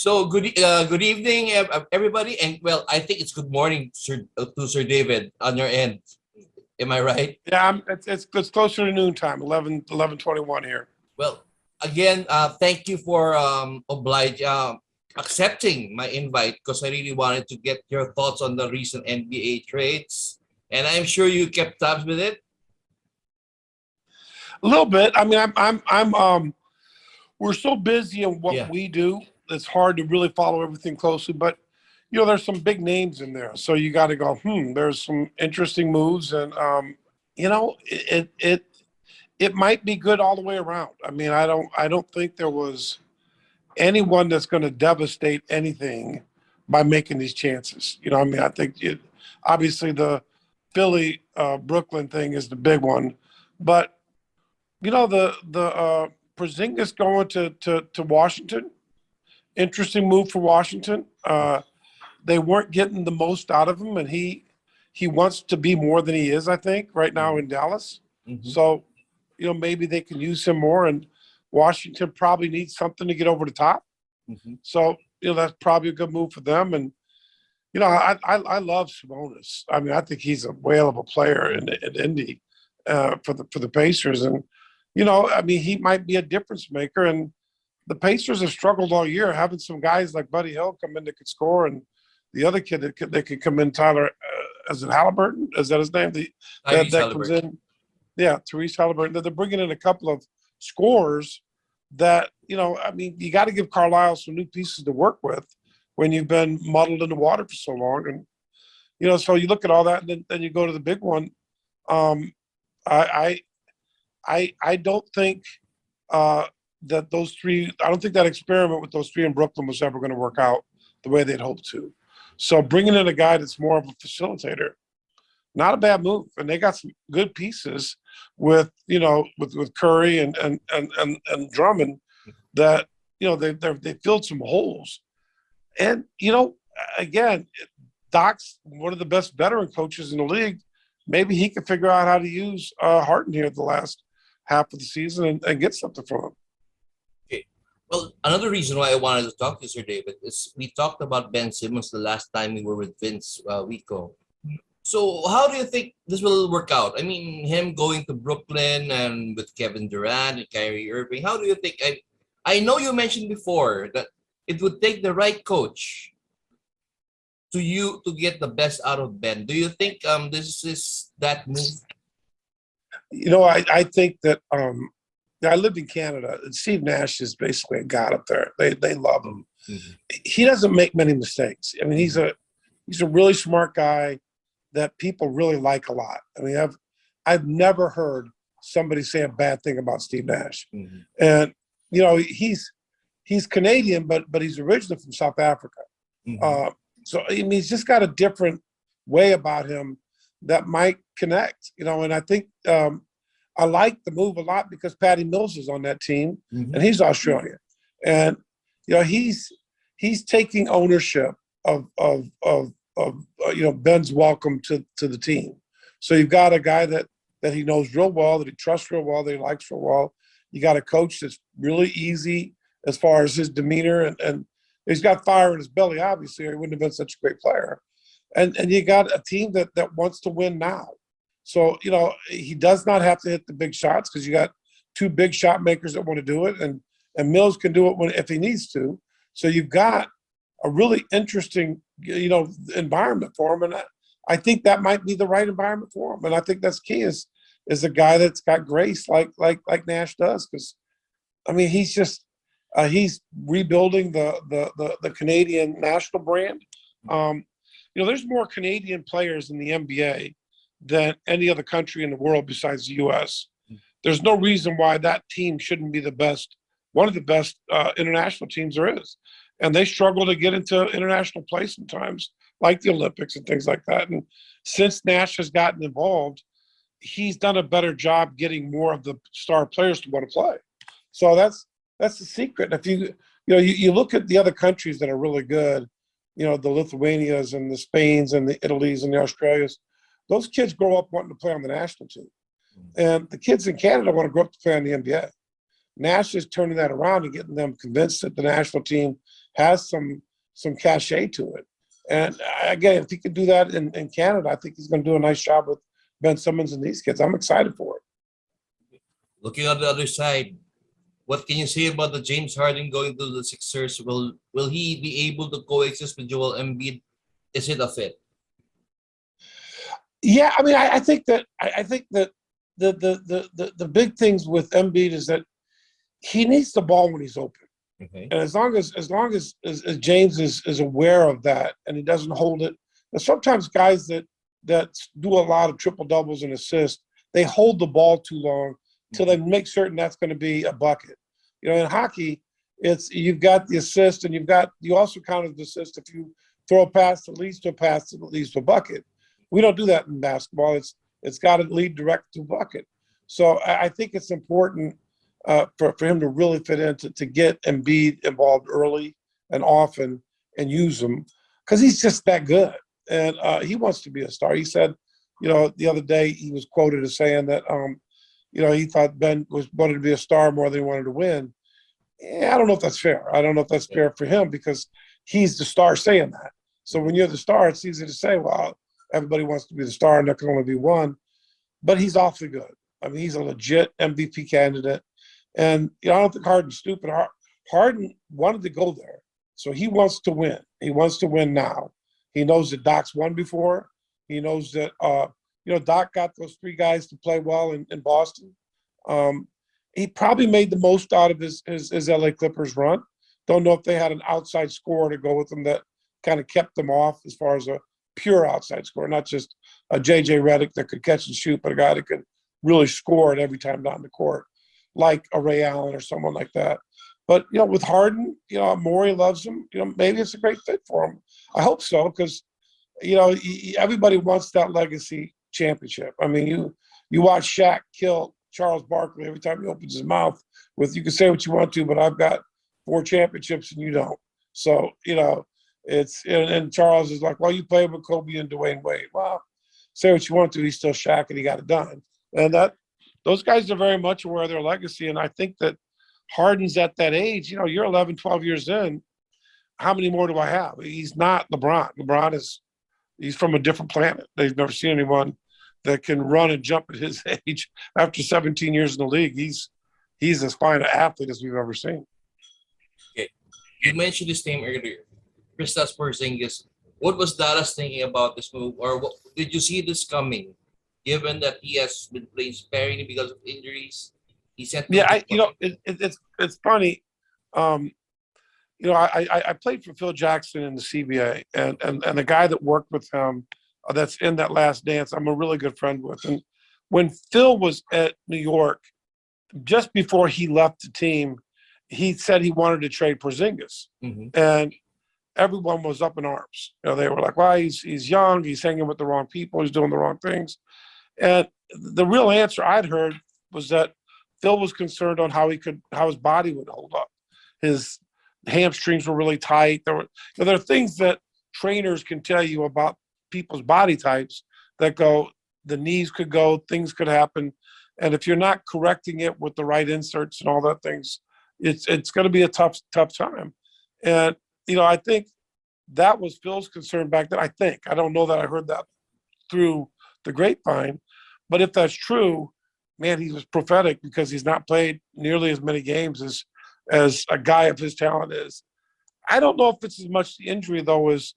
So good evening, everybody, and well, I think it's good morning, to Sir David on your end. Am I right? Yeah, it's closer to noontime, 11:21 here. Well, again, thank you for accepting my invite because I really wanted to get your thoughts on the recent NBA trades, and I'm sure you kept tabs with it. A little bit. I mean, we're so busy in what Yeah. we do. It's hard to really follow everything closely, but there's some big names in there, so you got to go. There's some interesting moves, and it might be good all the way around. I mean, I don't think there was anyone that's going to devastate anything by making these chances. I mean, I think obviously the Philly Brooklyn thing is the big one, but the Porzingis going to Washington, interesting move for Washington. They weren't getting the most out of him, and he wants to be more than he is, I think, right now in Dallas. Mm-hmm. So, maybe they can use him more, and Washington probably needs something to get over the top. Mm-hmm. So, that's probably a good move for them. And, I love Sabonis. I mean, I think he's a whale of a player in Indy for the Pacers. And, I mean, he might be a difference maker. And the Pacers have struggled all year, having some guys like Buddy Hield come in that could score, and the other kid that could come in, Tyler, is it Halliburton? Is that his name? That comes in. Yeah, Therese Halliburton. They're bringing in a couple of scorers that, I mean, you got to give Carlisle some new pieces to work with when you've been muddled in the water for so long. And, so you look at all that, and then you go to the big one. I don't think that those three, I don't think that experiment with those three in Brooklyn was ever going to work out the way they'd hoped to. So bringing in a guy that's more of a facilitator, not a bad move. And they got some good pieces with Curry and Drummond that, they filled some holes. And, again, Doc's one of the best veteran coaches in the league. Maybe he can figure out how to use Harden here the last half of the season and get something from him. Okay. Well, another reason why I wanted to talk to you, Sir David, is we talked about Ben Simmons the last time we were with Vince Wico. So how do you think this will work out? I mean, him going to Brooklyn and with Kevin Durant and Kyrie Irving, how do you think? I know you mentioned before that it would take the right coach to get the best out of Ben. Do you think this is that move? I think that I lived in Canada, and Steve Nash is basically a god up there. They love him. Mm-hmm. He doesn't make many mistakes. I mean, he's a really smart guy that people really like a lot. I mean, I've never heard somebody say a bad thing about Steve Nash. Mm-hmm. And he's Canadian, but he's originally from South Africa. Mm-hmm. So I mean, he's just got a different way about him that might connect. And I think I like the move a lot because Patty Mills is on that team, mm-hmm. and he's Australian, and he's taking ownership of Ben's welcome to the team. So you've got a guy that he knows real well, that he trusts real well, that he likes real well. You got a coach that's really easy as far as his demeanor, and he's got fire in his belly, obviously, or he wouldn't have been such a great player. And you got a team that wants to win now. So, he does not have to hit the big shots because you got two big shot makers that want to do it, and Mills can do it if he needs to. So you've got a really interesting, environment for him. And I think that might be the right environment for him. And I think that's key is a guy that's got grace like Nash does. Because, I mean, he's just he's rebuilding the Canadian national brand. There's more Canadian players in the NBA than any other country in the world besides the U.S. There's no reason why that team shouldn't be one of the best international teams there is. And they struggle to get into international play sometimes, like the Olympics and things like that. And since Nash has gotten involved, he's done a better job getting more of the star players to want to play. So that's the secret. If you look at the other countries that are really good, the Lithuanias and the Spains and the Italys and the Australias, those kids grow up wanting to play on the national team. And the kids in Canada want to grow up to play on the NBA. Nash is turning that around and getting them convinced that the national team has some cachet to it. And again, if he can do that in Canada, I think he's going to do a nice job with Ben Simmons and these kids. I'm excited for it. Looking on the other side, what can you say about the James Harden going to the Sixers? Will he be able to coexist with Joel Embiid? Is it a fit? Yeah, I mean, I think that the big things with Embiid is that he needs the ball when he's open. Okay. And as long as James is aware of that and he doesn't hold it, and sometimes guys that do a lot of triple doubles and assists, they hold the ball too long till they make certain that's going to be a bucket. You know, in hockey, you've got the assist and you also count as the assist if you throw a pass that leads to a pass that leads to a bucket. We don't do that in basketball. It's got to lead direct to a bucket. So I think it's important for him to really fit in to get Embiid involved early and often and use him because he's just that good. And he wants to be a star. He said, you know, the other day he was quoted as saying that, you know, he thought Ben wanted to be a star more than he wanted to win. Yeah, I don't know if that's fair. I don't know if that's fair for him because he's the star saying that. So when you're the star, it's easy to say, well, everybody wants to be the star and there can only be one. But he's awfully good. I mean, he's a legit MVP candidate. And you know, I don't think Harden's stupid. Harden wanted to go there. So he wants to win. He wants to win now. He knows that Doc's won before. He knows that, you know, Doc got those three guys to play well in Boston. He probably made the most out of his LA Clippers run. Don't know if they had an outside scorer to go with them that kind of kept them off as far as a pure outside scorer, not just a JJ Redick that could catch and shoot, but a guy that could really score it every time down the court, like a Ray Allen or someone like that. But, you know, with Harden, you know, Morey loves him. You know, maybe it's a great fit for him. I hope so because, you know, everybody wants that legacy championship. I mean, you watch Shaq kill Charles Barkley every time he opens his mouth with, you can say what you want to, but I've got 4 championships and you don't. So, you know, and Charles is like, well, you played with Kobe and Dwayne Wade. Well, say what you want to, he's still Shaq and he got it done. And those guys are very much aware of their legacy. And I think that Harden's at that age, you know, you're 11, 12 years in. How many more do I have? He's not LeBron. He's from a different planet. They've never seen anyone that can run and jump at his age after 17 years in the league. He's as fine an athlete as we've ever seen. Okay. You mentioned this name earlier. Kristaps Porzingis. What was Dallas thinking about this move? Or did you see this coming? Given that he has been playing sparingly because of injuries, he said, "Yeah, you know, it's funny. You know, I played for Phil Jackson in the CBA, and the guy that worked with him, that's in that Last Dance, I'm a really good friend with. And when Phil was at New York, just before he left the team, he said he wanted to trade Porzingis, and everyone was up in arms. You know, they were like, "Well, he's young, he's hanging with the wrong people, he's doing the wrong things." And the real answer I'd heard was that Phil was concerned on how his body would hold up. His hamstrings were really tight. There are things that trainers can tell you about people's body types that go, the knees could go, things could happen. And if you're not correcting it with the right inserts and all that things, it's going to be a tough time. And, you know, I think that was Phil's concern back then. I don't know that I heard that through the grapevine, but if that's true, man, he was prophetic because he's not played nearly as many games as a guy of his talent is. I don't know if it's as much the injury though as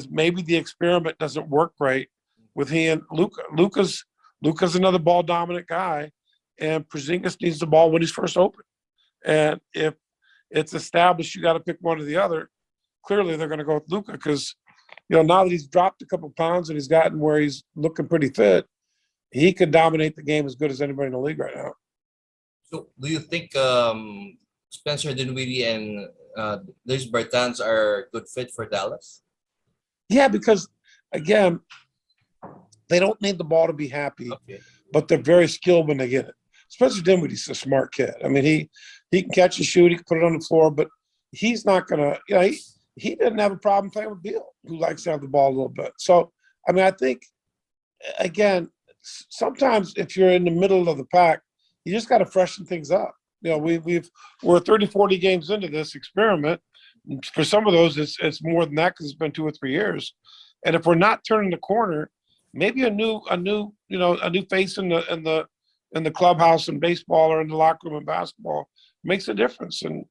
maybe the experiment doesn't work right with he and Luka. Luka's another ball dominant guy, and Porzingis needs the ball when he's first open. And if it's established you got to pick one or the other, clearly they're going to go with Luka because, you know, now that he's dropped a couple pounds and he's gotten where he's looking pretty fit, he could dominate the game as good as anybody in the league right now. So do you think Spencer Dinwiddie and Luis Bertans are a good fit for Dallas? Yeah, because, again, they don't need the ball to be happy, but they're very skilled when they get it. Spencer Dinwiddie's a smart kid. I mean, he can catch and shoot, he can put it on the floor, but he's not going to, you know, he didn't have a problem playing with Beal, who likes to have the ball a little bit. So, I mean, I think, again, sometimes if you're in the middle of the pack, you just got to freshen things up. You know, we're 30, 40 games into this experiment, For some of those, it's more than that because it's been 2 or 3 years. And if we're not turning the corner, maybe a new face in the clubhouse in baseball or in the locker room in basketball makes a difference. And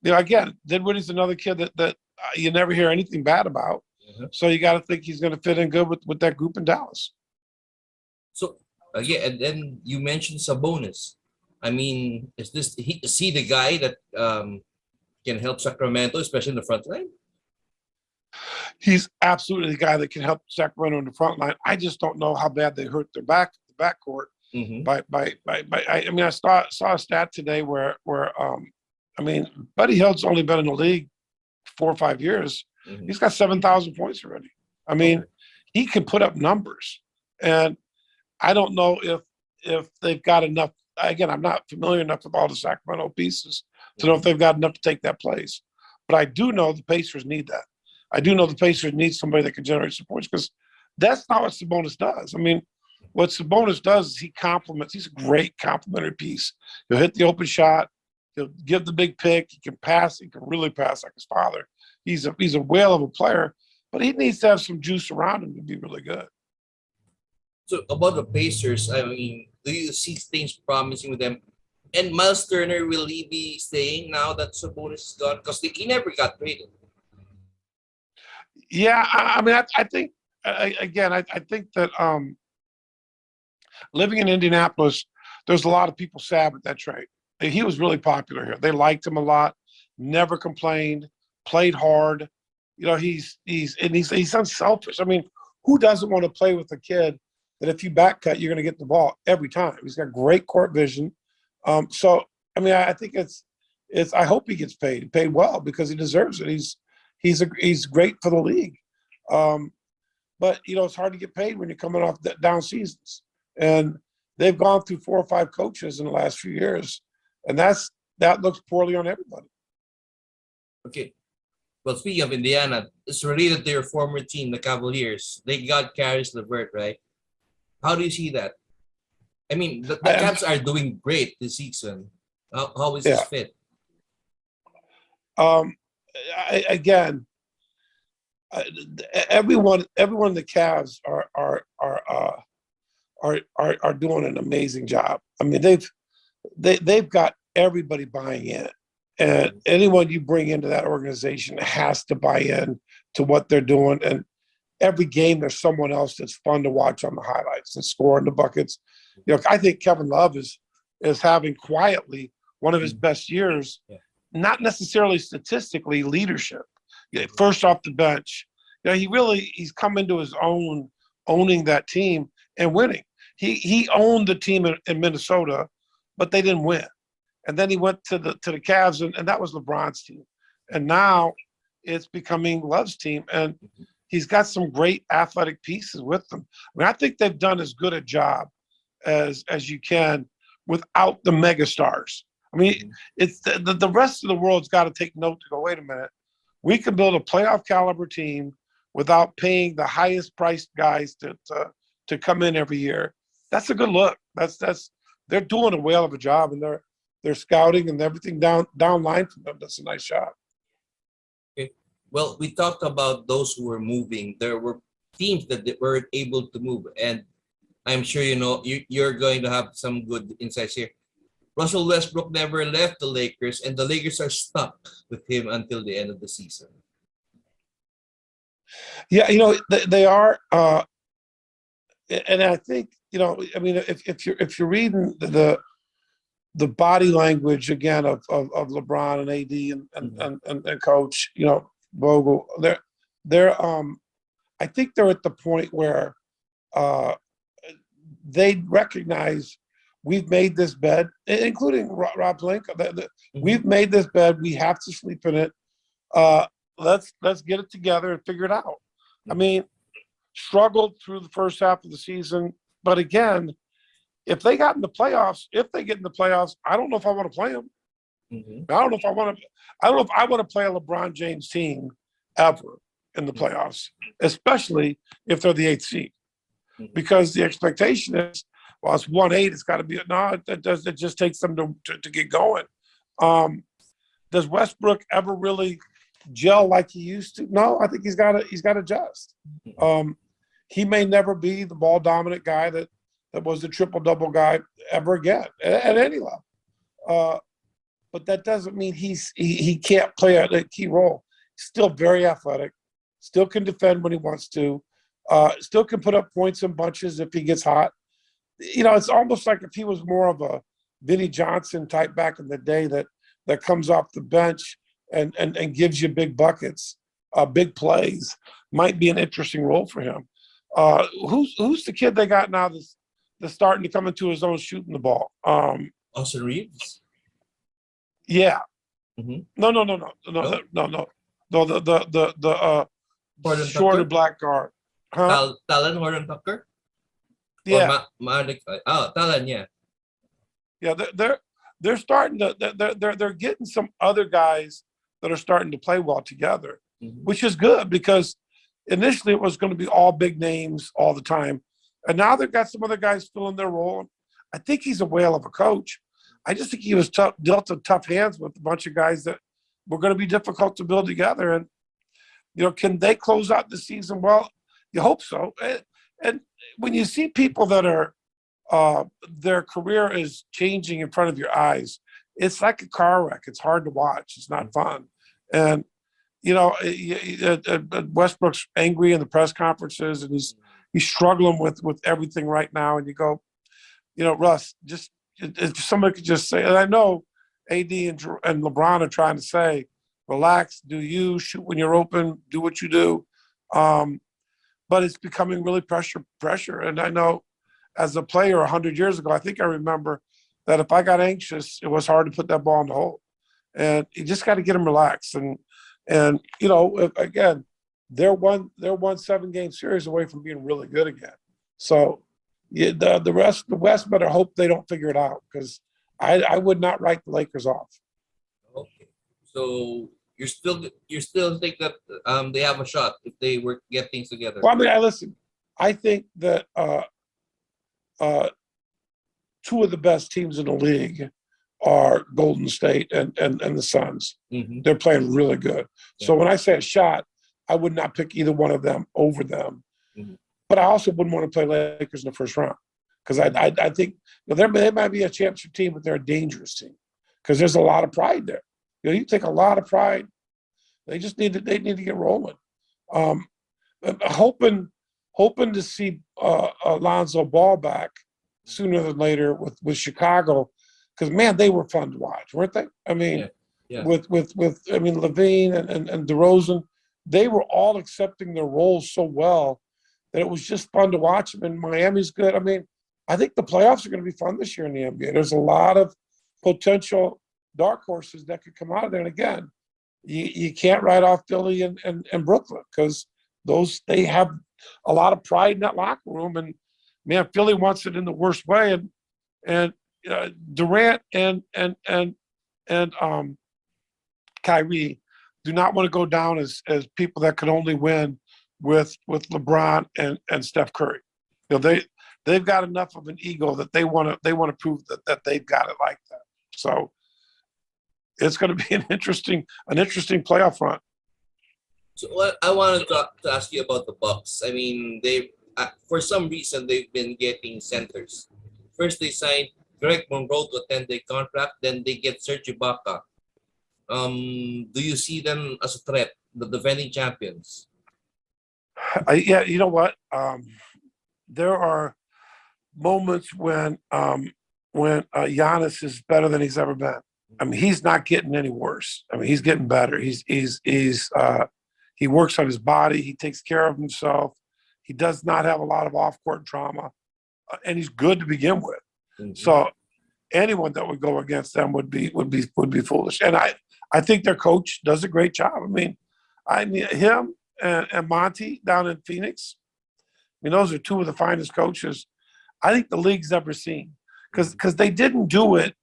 again, Dinwiddie's another kid that you never hear anything bad about. Mhm. So you got to think he's going to fit in good with that group in Dallas. So yeah, and then you mentioned Sabonis. I mean, is he the guy that can help Sacramento, especially in the front line? He's absolutely the guy that can help Sacramento in the front line. I just don't know how bad they hurt the backcourt. Mm-hmm. I saw a stat today where Buddy Hield's only been in the league 4 or 5 years. Mm-hmm. He's got 7,000 points already. I mean, Okay. he can put up numbers, and I don't know if they've got enough. Again, I'm not familiar enough with all the Sacramento pieces to know if they've got enough to take that place. But I do know the Pacers need that. I do know the Pacers need somebody that can generate some points because that's not what Sabonis does. I mean, what Sabonis does is he complements. He's a great complementary piece. He'll hit the open shot. He'll give the big pick. He can pass. He can really pass like his father. He's a whale of a player, but he needs to have some juice around him to be really good. So about the Pacers, I mean, do you see things promising with them? And Miles Turner, will he be staying now that Sabonis is gone? Because he never got traded. Yeah, I think I think that living in Indianapolis, there's a lot of people sad with that trade. He was really popular here. They liked him a lot. Never complained. Played hard. He's unselfish. I mean, who doesn't want to play with a kid that if you back cut, you're going to get the ball every time? He's got great court vision. I think it's. I hope he gets paid well because he deserves it. He's great for the league. But it's hard to get paid when you're coming off down seasons. And they've gone through 4 or 5 coaches in the last few years, and that looks poorly on everybody. Okay. Well, speaking of Indiana, it's related to your former team, the Cavaliers. They got Caris LeVert, right? How do you see that? I mean, the Cavs are doing great this season. How is this fit? Again, everyone in the Cavs are doing an amazing job. I mean, they've got everybody buying in, and anyone you bring into that organization has to buy in to what they're doing. And every game, there's someone else that's fun to watch on the highlights and scoring the buckets. I think Kevin Love is having quietly one of his best years. Yeah. Not necessarily statistically, leadership. First off the bench, he's come into his own, owning that team and winning. He owned the team in Minnesota, but they didn't win. And then he went to the Cavs, and that was LeBron's team. And now it's becoming Love's team, and he's got some great athletic pieces with them. I mean, I think they've done as good a job as you can without the megastars. I mean, it's the rest of the world's got to take note to go, wait a minute, we can build a playoff caliber team without paying the highest priced guys to come in every year. That's a good look. They're doing a whale of a job, and they're scouting and everything down line from them. That's a nice job. Okay. Well, we talked about those who were moving. There were teams that weren't able to move, and I'm sure you're going to have some good insights here. Russell Westbrook never left the Lakers, and the Lakers are stuck with him until the end of the season. Yeah, they are, and I think if you're reading the body language again of LeBron and AD and Coach Vogel, they're I think they're at the point where they recognize we've made this bed, including Rob Pelinka. We've made this bed. We have to sleep in it. Let's get it together and figure it out. I mean, struggled through the first half of the season, but again, if they get in the playoffs, I don't know if I want to play them. I don't know if I want to play a LeBron James team ever in the playoffs, especially if they're the 8th seed, because the expectation is, well, it's 1-8. It's got to be it just takes them to get going. Does Westbrook ever really gel like he used to? No, I think he's got to adjust. He may never be the ball dominant guy that was the triple double guy ever again at any level. But that doesn't mean he can't play a key role. Still very athletic, still can defend when he wants to, still can put up points in bunches if he gets hot. It's almost like if he was more of a Vinnie Johnson type back in the day that comes off the bench and gives you big buckets, big plays, might be an interesting role for him. Who's the kid they got now that's starting to come into his own shooting the ball? Austin Reeves? Yeah. Mm-hmm. No. The shorter Tucker? black guard. Huh? Talon Horton Tucker? Yeah. Talon, yeah. Yeah, they're starting to they're getting some other guys that are starting to play well together, which is good because initially it was going to be all big names all the time, and now they've got some other guys filling their role. I think he's a whale of a coach. I just think he was dealt a tough hands with a bunch of guys that were going to be difficult to build together. And can they close out the season well? You hope so. And when you see people that are their career is changing in front of your eyes, it's like a car wreck. It's hard to watch. It's not fun. And Westbrook's angry in the press conferences, and he's struggling with everything right now. And you go, Russ, just if somebody could just say, and I know AD and LeBron are trying to say, relax, do you shoot when you're open, do what you do, but it's becoming really pressure. And I know, as a player 100 years ago, I think I remember that if I got anxious, it was hard to put that ball in the hole. And you just got to get them relaxed. And again, they're one 7-game series away from being really good again. So the West better hope they don't figure it out, because I would not write the Lakers off. Okay. So you still think that they have a shot if they get things together? Well, I mean, listen, I think that two of the best teams in the league are Golden State and the Suns. Mm-hmm. They're playing really good. Yeah. So when I say a shot, I would not pick either one of them over them. Mm-hmm. But I also wouldn't want to play Lakers in the first round, because I think they might be a championship team, but they're a dangerous team because there's a lot of pride there. You take a lot of pride. They just need to get rolling. Hoping to see Alonzo Ball back sooner than later with Chicago, because man, they were fun to watch, weren't they? I mean, yeah. with Levine and DeRozan, they were all accepting their roles so well that it was just fun to watch them. And Miami's good. I mean, I think the playoffs are going to be fun this year in the NBA. There's a lot of potential dark horses that could come out of there. And again, you can't write off Philly and Brooklyn, because they have a lot of pride in that locker room. And man, Philly wants it in the worst way. And Durant and Kyrie do not want to go down as people that could only win with LeBron and Steph Curry. They've got enough of an ego that they want to prove that they've got it like that. So it's going to be an interesting playoff run. So I wanted to ask you about the Bucks. I mean, they for some reason they've been getting centers. First they signed Greg Monroe to a 10-day contract, then they get Serge Ibaka. Do you see them as a threat, the defending champions? Yeah, you know what? There are moments when Giannis is better than he's ever been. I mean, he's not getting any worse. I mean, he's getting better. He works on his body. He takes care of himself. He does not have a lot of off-court trauma, and he's good to begin with. Mm-hmm. So anyone that would go against them would be foolish. And I think their coach does a great job. I mean him and Monty down in Phoenix. I mean, those are two of the finest coaches I think the league's ever seen, because they didn't do it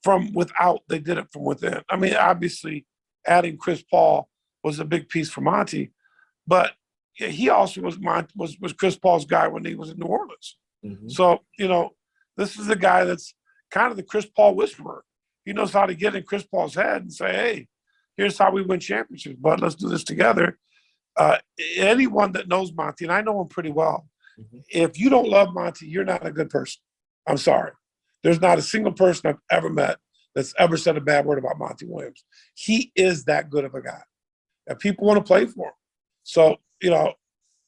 from without. They did it from within. I mean, obviously, adding Chris Paul was a big piece for Monty, but he also was Chris Paul's guy when he was in New Orleans. Mm-hmm. So, this is a guy that's kind of the Chris Paul whisperer. He knows how to get in Chris Paul's head and say, hey, here's how we win championships, but let's do this together. Anyone that knows Monty, and I know him pretty well, if you don't love Monty, you're not a good person. I'm sorry. There's not a single person I've ever met that's ever said a bad word about Monty Williams. He is that good of a guy, and people want to play for him. So,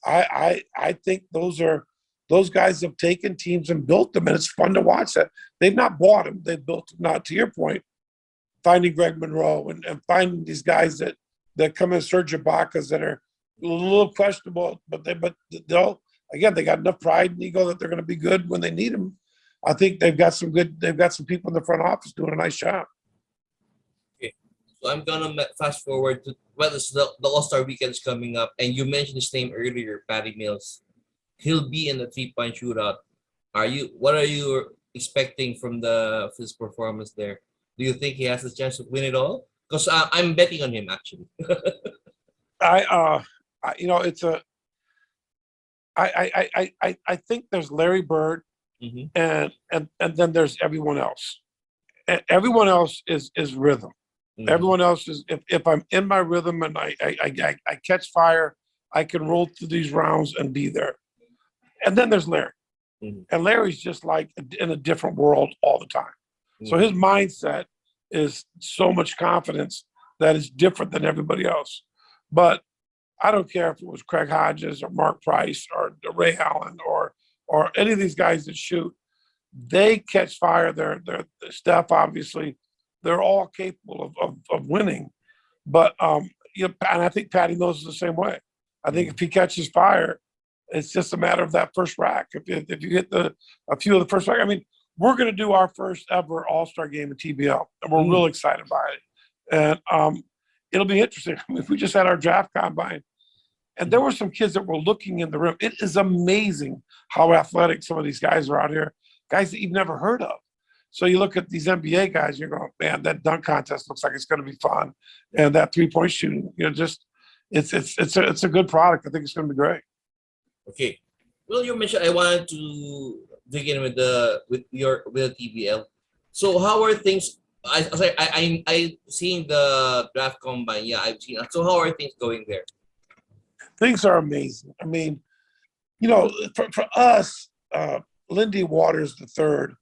I think those guys have taken teams and built them, and it's fun to watch that. They've not bought them; they've built them. Now, to your point, finding Greg Monroe and finding these guys that come in, Serge Ibaka's, that are a little questionable, but they'll again, they got enough pride and ego that they're going to be good when they need them. I think they've got some people in the front office doing a nice job. Okay. So I'm gonna fast forward to it's the All-Star weekend is coming up, and you mentioned his name earlier, Patty Mills. He'll be in the 3-point shootout. What are you expecting from his performance there? Do you think he has a chance to win it all? Because I'm betting on him actually. I think there's Larry Bird, and then there's everyone else. Everyone else is rhythm. Everyone else is if I'm in my rhythm and I catch fire, I can roll through these rounds and be there. And then there's Larry, and Larry's just like in a different world all the time. So his mindset is so much confidence that is different than everybody else. But I don't care if it was Craig Hodges or Mark Price or Ray Allen or any of these guys that shoot. They catch fire. They're Steph, obviously. They're all capable of winning. But and I think Patty Mills is the same way. I think if he catches fire, it's just a matter of that first rack. If you hit a few of the first rack, I mean, we're going to do our first ever All-Star game in TBL, and we're real excited by it. And it'll be interesting. I mean, we just had our draft combine, and there were some kids that were looking in the rim. It is amazing how athletic some of these guys are out here, guys that you've never heard of. So you look at these NBA guys, you're going, man, that dunk contest looks like it's going to be fun, and that 3-point shooting, just it's a good product. I think it's going to be great. Okay. Well, you mentioned I wanted to dig in with the TBL. So how are things? I seen the draft combine. Yeah, I've seen. So how are things going there? Things are amazing. I mean, for us, Lindy Waters III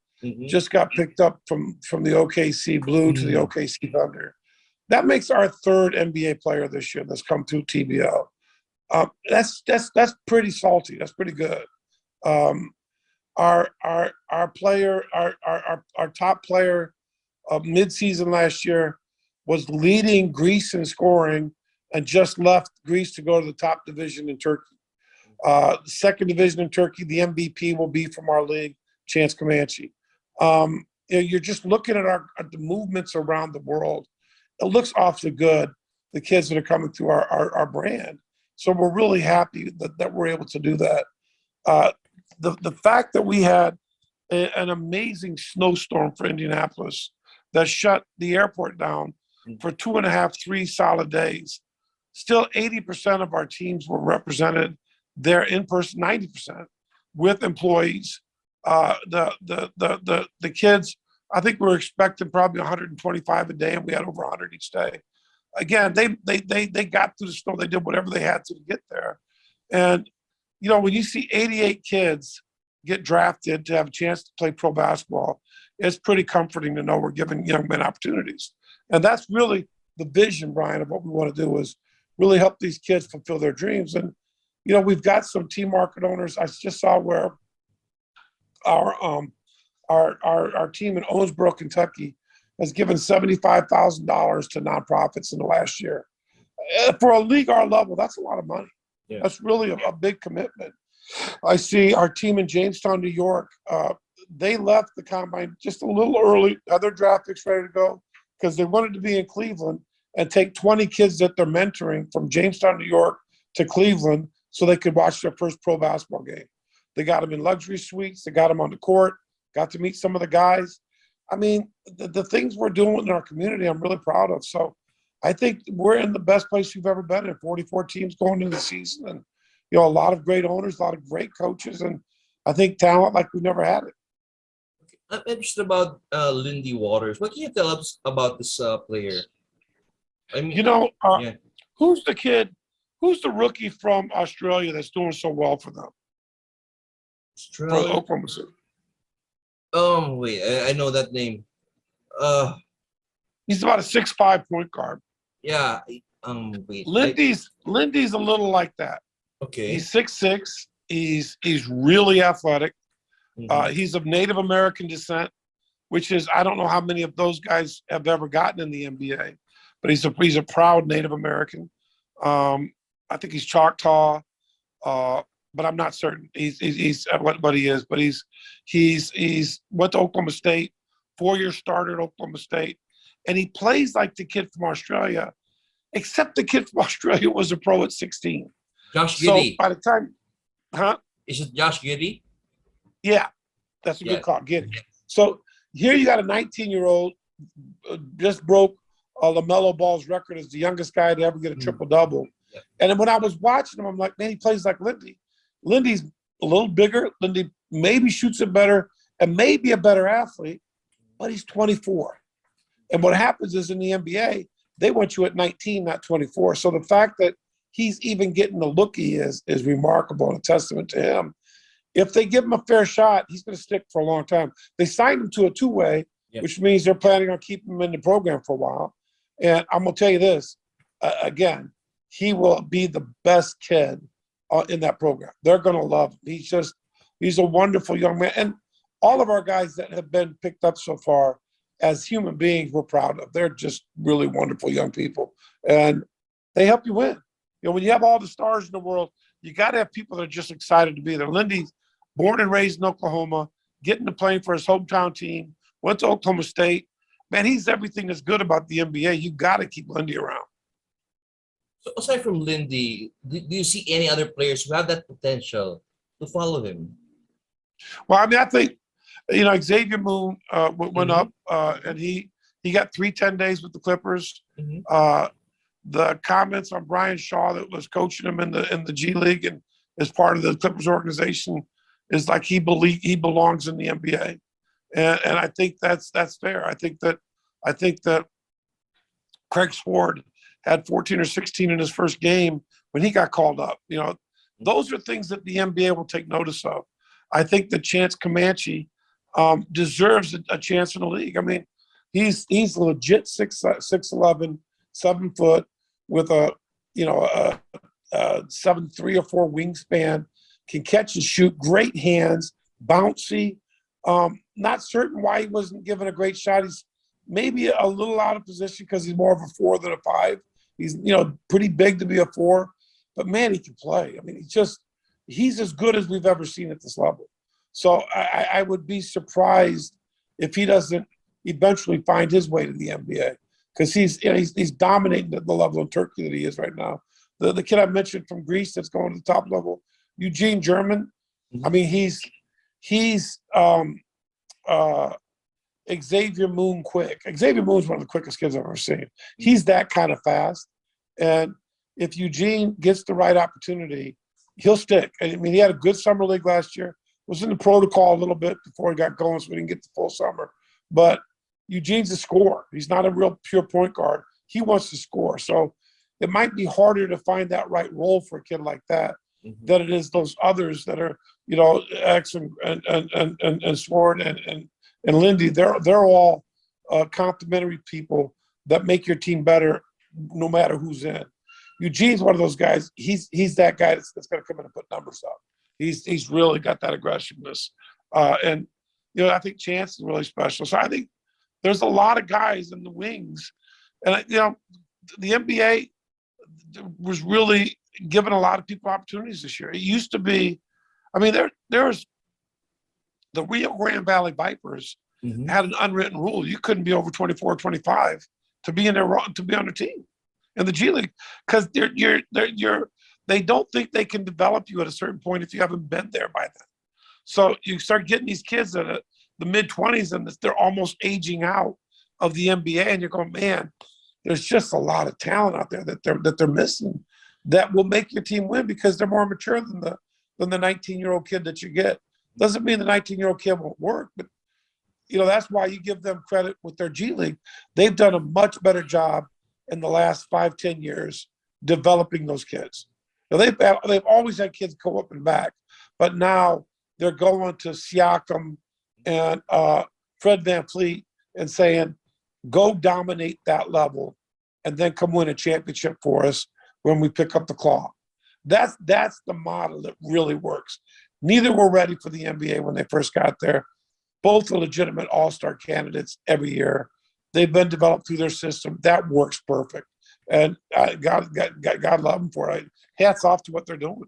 just got picked up from the OKC Blue to the OKC Thunder. That makes our third NBA player this year that's come through TBL. That's pretty salty. That's pretty good. Our player, our top player of midseason last year was leading Greece in scoring and just left Greece to go to the top division in Turkey. The second division in Turkey, the MVP will be from our league, Chance Comanche. You're just looking at the movements around the world. It looks awfully good, the kids that are coming through our brand. So we're really happy that we're able to do that. The fact that we had an amazing snowstorm for Indianapolis that shut the airport down for 2.5, 3 solid days. Still 80% of our teams were represented there in person, 90% with employees. The kids, I think we're expecting probably 125 a day, and we had over 100 each day. Again, they got through the snow. They did whatever they had to get there. And, when you see 88 kids get drafted to have a chance to play pro basketball, it's pretty comforting to know we're giving young men opportunities. And that's really the vision, Brian, of what we want to do is really help these kids fulfill their dreams. And, we've got some team market owners. I just saw where our team in Owensboro, Kentucky, has given $75,000 to nonprofits in the last year. For a league our level, that's a lot of money. Yeah. That's really a big commitment. I see our team in Jamestown, New York, they left the combine just a little early, had their draft picks ready to go, because they wanted to be in Cleveland and take 20 kids that they're mentoring from Jamestown, New York to Cleveland so they could watch their first pro basketball game. They got them in luxury suites. They got them on the court, got to meet some of the guys. I mean, the things we're doing in our community, I'm really proud of. So I think we're in the best place we've ever been in. 44 teams going into the season, and a lot of great owners, a lot of great coaches, and I think talent like we've never had it. I'm interested about Lindy Waters. What can you tell us about this player? I mean, You know, yeah, who's the kid? Who's the rookie from Australia that's doing so well for them for Australia. Oklahoma City? Wait, I know that name. Uh, He's about a 6'5" point guard. yeah. Wait. Lindy's a little like that. Okay. He's 6'6". He's really athletic. Mhm. He's of Native American descent, which is I don't know how many of those guys have ever gotten in the NBA, but he's a proud Native American. I think he's Choctaw, but I'm not certain. He's what he is, but he's went to Oklahoma State, 4-year starter at Oklahoma State, and he plays like the kid from Australia, except the kid from Australia was a pro at 16. Josh So Giddey. by the time, huh? Is it Josh Giddey? Yeah, that's a good Yeah. call. Get it. So here you got a 19-year-old just broke LaMelo Ball's record as the youngest guy to ever get a triple-double. Yeah. And then when I was watching him, I'm like, man, he plays like Lindy. Lindy's a little bigger. Lindy maybe shoots it better and maybe a better athlete, but he's 24. And what happens is in the NBA, they want you at 19, not 24. So the fact that he's even getting the look he is remarkable and a testament to him. If they give him a fair shot, he's going to stick for a long time. They signed him to a two-way, which means they're planning on keeping him in the program for a while. And I'm going to tell you this, again, he will be the best kid in that program. They're going to love him. He's a wonderful young man. And all of our guys that have been picked up so far as human beings, we're proud of. They're just really wonderful young people. And they help you win. You know, when you have all the stars in the world, you got to have people that are just excited to be there. Lindy's born and raised in Oklahoma, getting to play for his hometown team, went to Oklahoma State. Man, he's everything that's good about the NBA. You got to keep Lindy around. So aside from Lindy, do you see any other players who have that potential to follow him? Well, I mean, I think, you know, Xavier Moon went up, and he got 3 10-days with the Clippers. The comments on Brian Shaw that was coaching him in the G League and as part of the Clippers organization is like he belongs in the NBA, and I think that's fair. I think that Craig Sword had 14 or 16 in his first game when he got called up. You know, those are things that the NBA will take notice of. I think that Chance Comanche deserves a chance in the league. I mean, he's legit 6'11", 7 foot with a 7'3" or 4 wingspan, can catch and shoot, great hands, bouncy. Not certain why he wasn't given a great shot. He's maybe a little out of position because he's more of a 4 than a 5. He's pretty big to be a 4, but man, he can play. I mean, he's as good as we've ever seen at this level. So I would be surprised if he doesn't eventually find his way to the NBA because he's dominating at the level of Turkey that he is right now. The kid I mentioned from Greece that's going to the top level, Eugene German. I mean, he's Xavier Moon quick. Xavier Moon's one of the quickest kids I've ever seen. He's that kind of fast. And if Eugene gets the right opportunity, he'll stick. I mean, he had a good summer league last year. Was in the protocol a little bit before he got going, so we didn't get the full summer. But Eugene's a scorer. He's not a real pure point guard. He wants to score. So it might be harder to find that right role for a kid like that than it is those others that are, X and Sword and Lindy. They're all complementary people that make your team better no matter who's in. Eugene's one of those guys. He's that guy that's going to come in and put numbers up. He's really got that aggressiveness. And I think Chance is really special. So I think there's a lot of guys in the wings. And, the NBA was really giving a lot of people opportunities this year. It used to be, I mean, there was the Rio Grande Valley Vipers had an unwritten rule. You couldn't be over 24 or 25 to be in their to be on the team in the G League because they don't think they can develop you at a certain point if you haven't been there by then. So you start getting these kids at the mid-20s and they're almost aging out of the NBA, and you're going, man, there's just a lot of talent out there that they're missing that will make your team win because they're more mature than the 19-year-old kid that you get. Doesn't mean the 19-year-old kid won't work, but that's why you give them credit with their G League. They've done a much better job in the last 5-10 years developing those kids. Now they've always had kids go up and back, but now they're going to Siakam and Fred VanVleet and saying, go dominate that level and then come win a championship for us when we pick up the claw. That's the model that really works. Neither were ready for the NBA when they first got there. Both are legitimate all-star candidates every year. They've been developed through their system. That works perfect. And God love them for it. Hats off to what they're doing.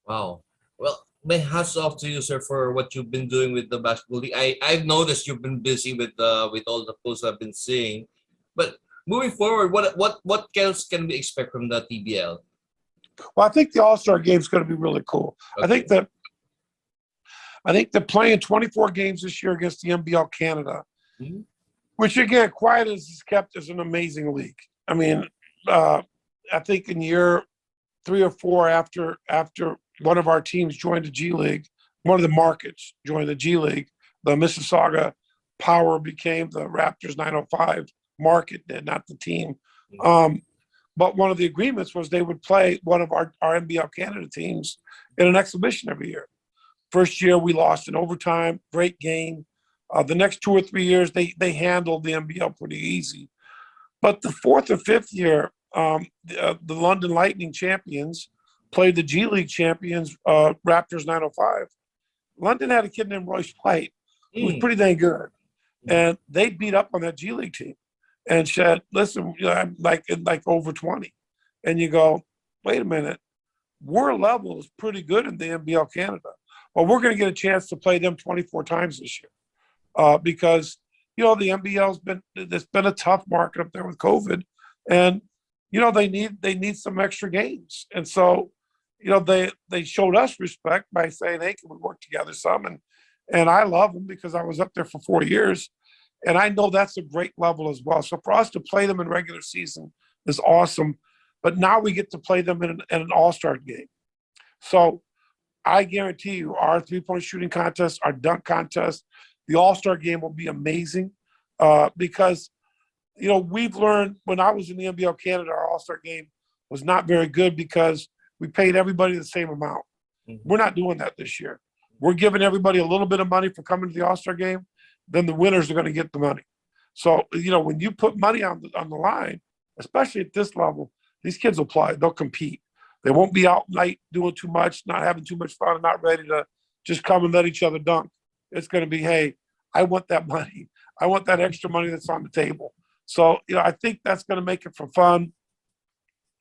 Wow. Well, my hats off to you, sir, for what you've been doing with the basketball league. I've noticed you've been busy with all the posts I've been seeing. But moving forward, what else can we expect from the TBL? Well, I think the All-Star game is going to be really cool. Okay. I think they're playing 24 games this year against the NBL Canada, Mm-hmm. which again, quiet as it's kept, is an amazing league. I mean, I think in year 3 or 4 after one of our teams joined the G League, one of the markets joined the G League, the Mississauga Power became the Raptors 905 market, and not the team. But one of the agreements was they would play one of our NBL Canada teams in an exhibition every year. First year we lost in overtime, great game. The next 2 or 3 years they handled the NBL pretty easy. But the 4th or 5th year, the London Lightning champions played the G League champions, Raptors 905. London had a kid named Royce White who was pretty dang good, and they beat up on that G League team and said, listen, I'm like over 20. And you go, wait a minute, we're level is pretty good in the NBL Canada. Well, we're going to get a chance to play them 24 times this year because, the NBL's it's been a tough market up there with COVID, and, they need some extra games. And so, they showed us respect by saying, hey, can we work together some? And I love them because I was up there for 4 years. And I know that's a great level as well. So for us to play them in regular season is awesome. But now we get to play them in an all-star game. So I guarantee you our three-point shooting contest, our dunk contest, the all-star game will be amazing because, we've learned when I was in the NBL Canada, our all-star game was not very good because we paid everybody the same amount. Mm-hmm. We're not doing that this year. We're giving everybody a little bit of money for coming to the all-star game. Then the winners are going to get the money. So, when you put money on the line, especially at this level, these kids will play. They'll compete. They won't be out late doing too much, not having too much fun, and not ready to just come and let each other dunk. It's going to be, hey, I want that money. I want that extra money that's on the table. So, I think that's going to make it for fun.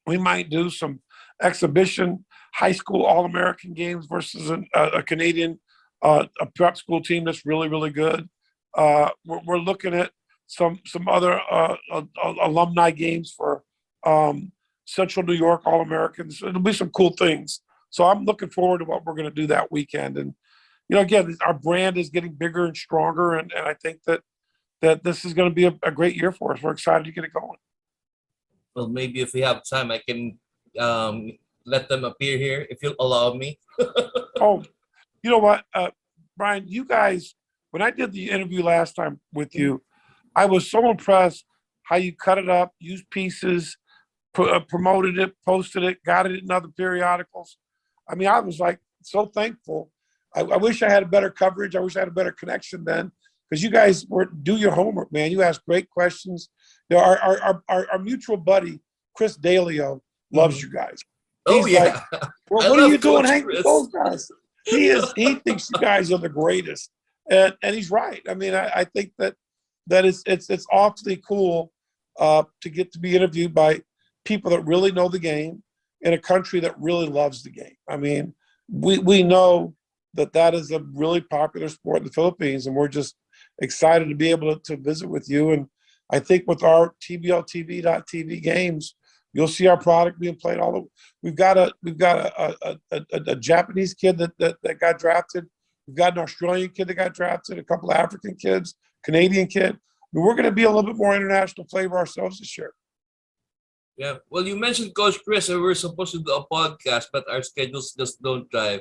We might do some exhibition high school All-American games versus a Canadian a prep school team that's really, really good. We're looking at some other alumni games for Central New York All-Americans. It'll be some cool things. So I'm looking forward to what we're going to do that weekend. And, again, our brand is getting bigger and stronger. And I think that this is going to be a great year for us. We're excited to get it going. Well, maybe if we have time, I can let them appear here if you'll allow me. Oh, you know what, Brian, you guys, when I did the interview last time with you, I was so impressed how you cut it up, used pieces, promoted it, posted it, got it in other periodicals. I mean, I was like so thankful. I wish I had a better coverage. I wish I had a better connection then, because you guys do your homework, man. You ask great questions. Our mutual buddy, Chris Dalio, loves you guys. He's He's like, well, what are you doing hanging with those guys? He thinks you guys are the greatest. And he's right. I mean, I think that it's awfully cool to get to be interviewed by people that really know the game in a country that really loves the game. I mean, we know that is a really popular sport in the Philippines, and we're just excited to be able to visit with you. And I think with our TBLTV.tv games, you'll see our product being played all over. We've got a Japanese kid that got drafted. We've got an Australian kid that got drafted, a couple of African kids, Canadian kid. I mean, we're going to be a little bit more international flavor ourselves this year. Yeah. Well, you mentioned Coach Chris, and we're supposed to do a podcast, but our schedules just don't drive.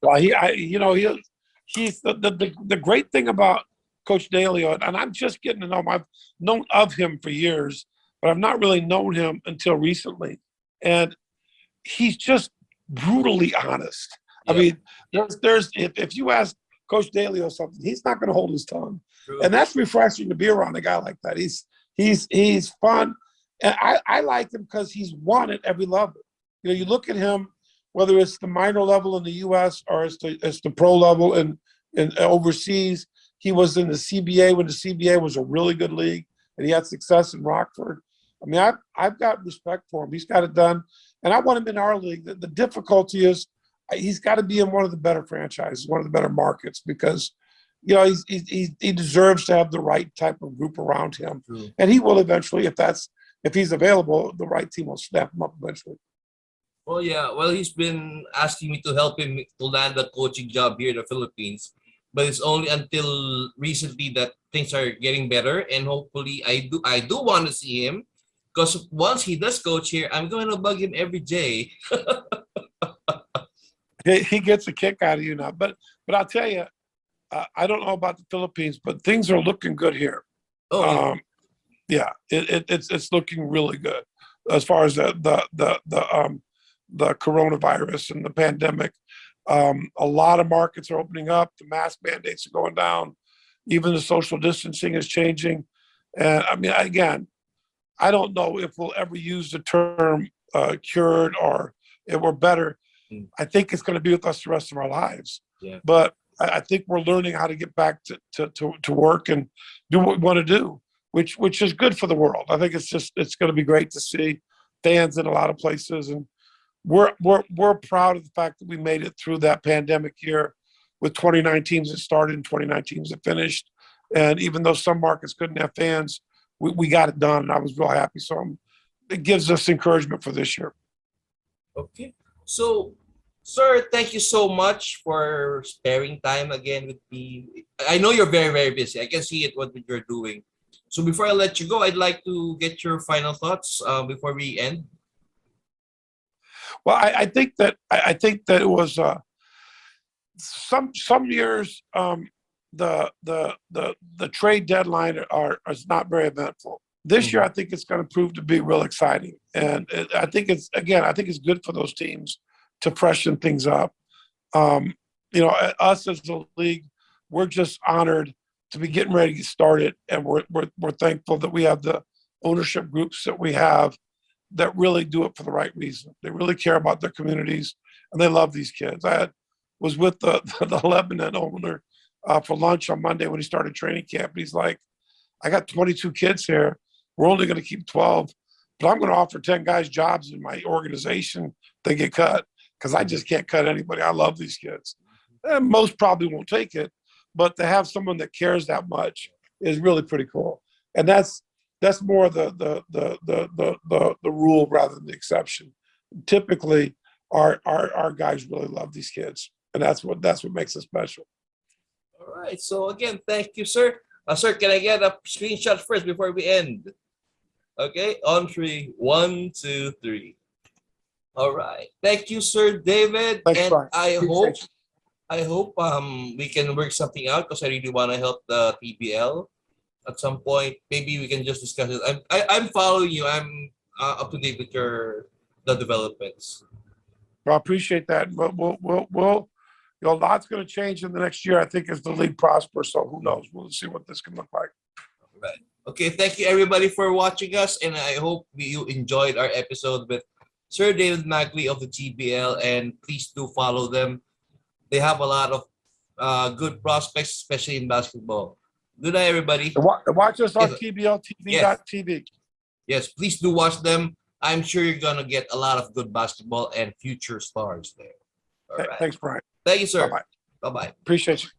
Well, he's the great thing about Coach Dalio, and I'm just getting to know him. I've known of him for years, but I've not really known him until recently. And he's just brutally honest. I Yep. mean, there's if you ask Coach Dalio something, he's not going to hold his tongue, True. and that's refreshing to be around a guy like that. He's fun, and I like him because he's won at every level. You know, you look at him, whether it's the minor level in the U.S. or it's the pro level and overseas. He was in the CBA when the CBA was a really good league, and he had success in Rockford. I mean, I've got respect for him. He's got it done, and I want him in our league. The difficulty is he's got to be in one of the better franchises, one of the better markets, because you know he deserves to have the right type of group around him, True. and he will eventually, if he's available, the right team will snap him up eventually. Well, yeah. Well, he's been asking me to help him to land a coaching job here in the Philippines, but it's only until recently that things are getting better, and hopefully, I do want to see him, because once he does coach here, I'm going to bug him every day. He gets a kick out of you now, but I'll tell you, I don't know about the Philippines, but things are looking good here. Oh, Yeah, it's looking really good as far as the coronavirus and the pandemic. A lot of markets are opening up. The mask mandates are going down. Even the social distancing is changing. And I mean, again, I don't know if we'll ever use the term cured or if we're better. I think it's going to be with us the rest of our lives. yeah. But I think we're learning how to get back to work and do what we want to do, which is good for the world. I think it's going to be great to see fans in a lot of places, and we're proud of the fact that we made it through that pandemic year with 29 teams that started and 29 teams that finished. And even though some markets couldn't have fans, we got it done, and I was real happy. So it gives us encouragement for this year. Okay. So, sir, thank you so much for sparing time again with me. I know you're very, very busy. I can see it, what you're doing. So before I let you go, I'd like to get your final thoughts before we end. Well, I think that it was some years the trade deadline is not very eventful. This year, I think it's going to prove to be real exciting, and I think it's good for those teams to freshen things up. You know, us as a league, we're just honored to be getting ready to get started, and we're thankful that we have the ownership groups that we have that really do it for the right reason. They really care about their communities, and they love these kids. Was with the Lebanon owner for lunch on Monday when he started training camp. He's like, I got 22 kids here. We're only going to keep 12, but I'm going to offer 10 guys jobs in my organization. They get cut because I just can't cut anybody. I love these kids. And most probably won't take it, but to have someone that cares that much is really pretty cool. And that's more the rule rather than the exception. Typically, our guys really love these kids, and that's what makes it special. All right. So again, thank you, sir. Sir, can I get a screenshot first before we end? Okay, on 3, 1, 2, 3. All right. Thank you, Sir David. Thanks, And Brian. I hope we can work something out, because I really want to help the TBL at some point. Maybe we can just discuss it. I'm following you. I'm up to date with the developments. Well, I appreciate that. We'll you know, a lot's going to change in the next year, I think, as the league prospers. So who knows? We'll see what this can look like. All right. Okay. Thank you, everybody, for watching us, and I hope you enjoyed our episode with Sir David Magley of the TBL, and please do follow them. They have a lot of good prospects, especially in basketball. Good night, everybody. Watch us on Yes. TBLTV.tv. Yes, please do watch them. I'm sure you're going to get a lot of good basketball and future stars there. All right. Thanks, Brian. Thank you, sir. Bye-bye. Bye-bye. Appreciate you.